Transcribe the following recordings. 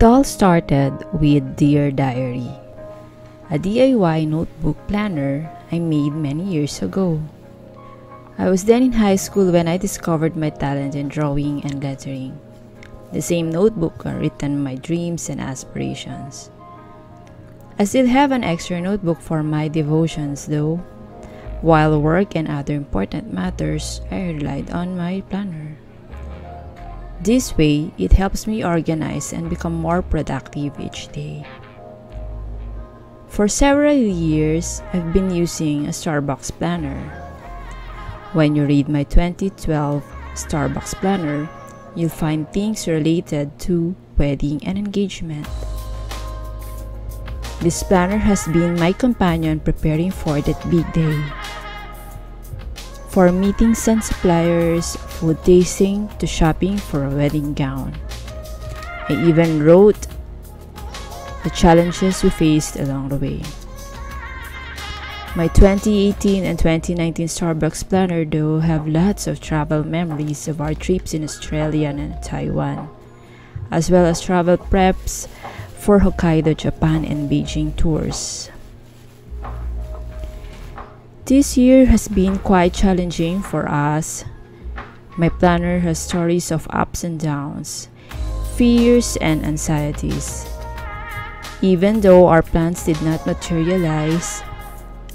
It all started with Dear Diary, a DIY notebook planner I made many years ago. I was then in high school when I discovered my talent in drawing and lettering. The same notebook written my dreams and aspirations. I still have an extra notebook for my devotions though. While work and other important matters, I relied on my planner. This way, it helps me organize and become more productive each day. For several years, I've been using a Starbucks planner. When you read my 2012 Starbucks planner, you'll find things related to wedding and engagement. This planner has been my companion preparing for that big day. For meetings and suppliers, food tasting, to shopping for a wedding gown. I even wrote the challenges we faced along the way. My 2018 and 2019 Starbucks planner though have lots of travel memories of our trips in Australia and Taiwan, as well as travel preps for Hokkaido, Japan and Beijing tours. This year has been quite challenging for us. My planner has stories of ups and downs, fears and anxieties. Even though our plans did not materialize,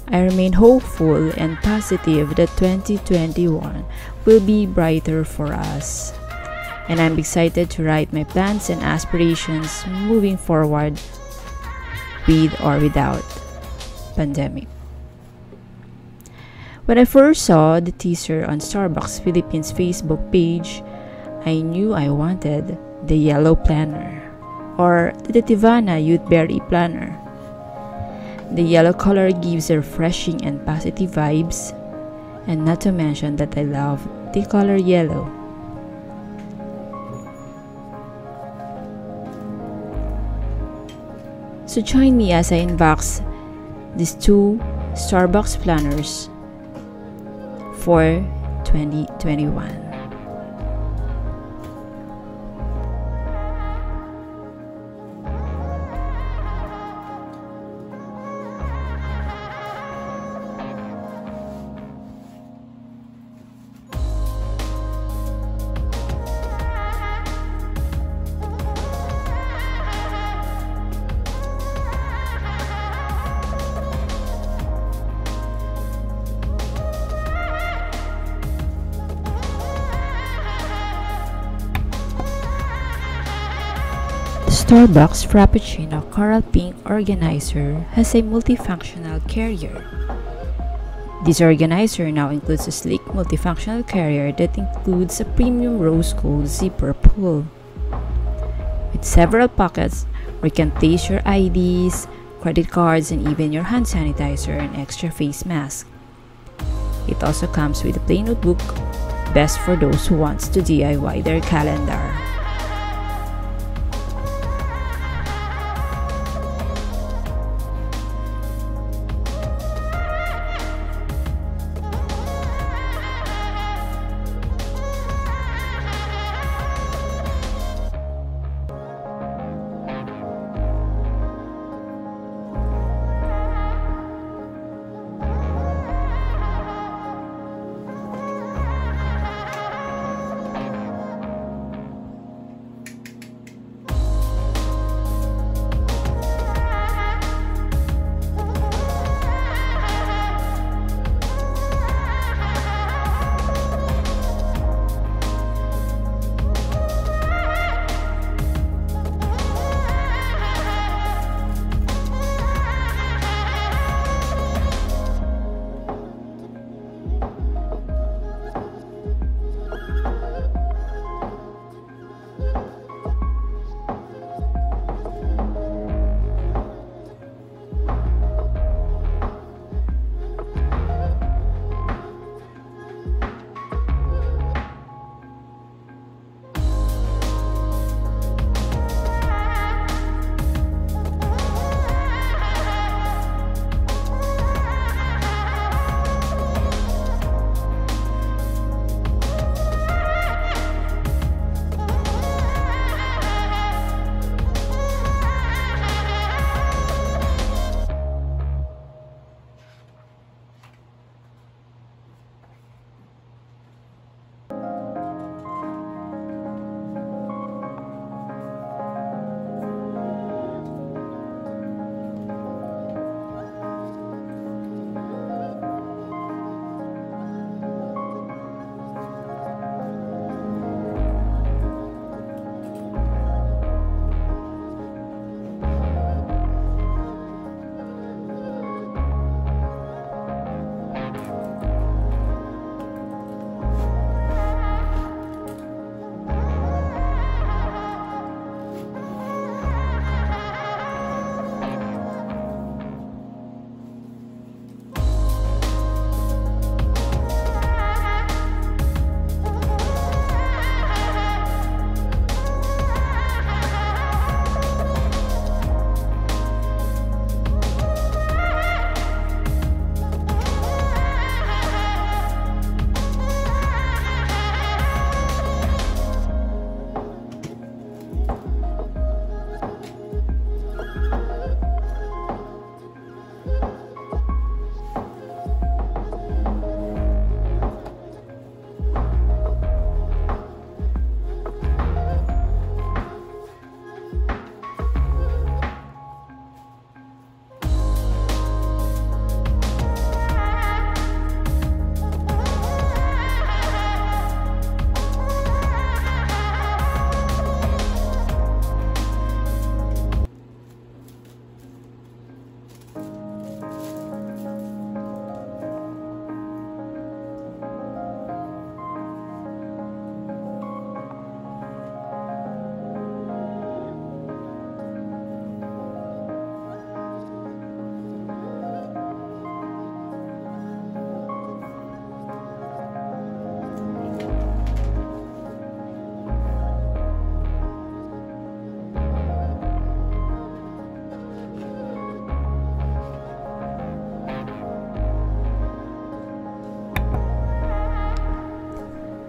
I remain hopeful and positive that 2021 will be brighter for us. And I'm excited to write my plans and aspirations moving forward with or without pandemic. When I first saw the teaser on Starbucks Philippines Facebook page, I knew I wanted the yellow planner or the Teavana Youthberry planner. The yellow color gives refreshing and positive vibes, and not to mention that I love the color yellow. So join me as I unbox these two Starbucks planners for 2021. Starbucks Frappuccino Coral Pink Organizer has a multifunctional carrier. This organizer now includes a sleek multifunctional carrier that includes a premium rose gold zipper pull. With several pockets where you can place your IDs, credit cards, and even your hand sanitizer and extra face mask. It also comes with a plain notebook, best for those who want to DIY their calendar.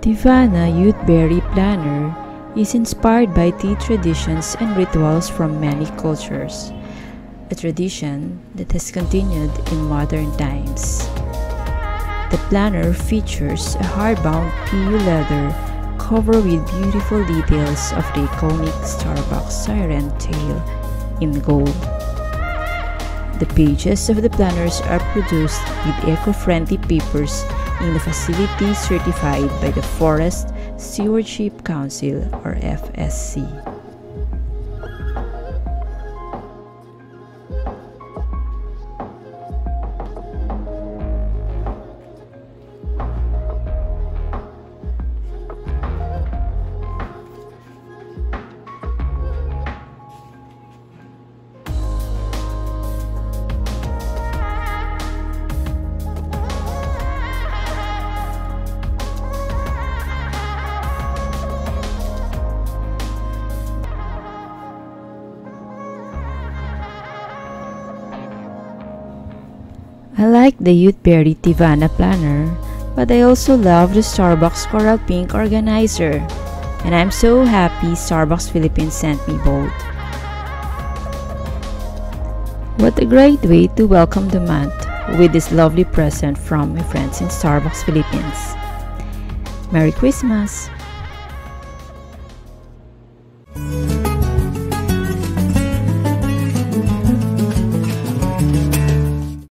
Teavana Youthberry Planner is inspired by tea traditions and rituals from many cultures, a tradition that has continued in modern times. The planner features a hardbound PU leather cover with beautiful details of the iconic Starbucks siren tail in gold. The pages of the planners are produced with eco-friendly papers in the facility certified by the Forest Stewardship Council or FSC. I like the Youthberry Teavana planner, but I also love the Starbucks Coral Pink organizer, and I'm so happy Starbucks Philippines sent me both. What a great way to welcome the month with this lovely present from my friends in Starbucks Philippines. Merry Christmas!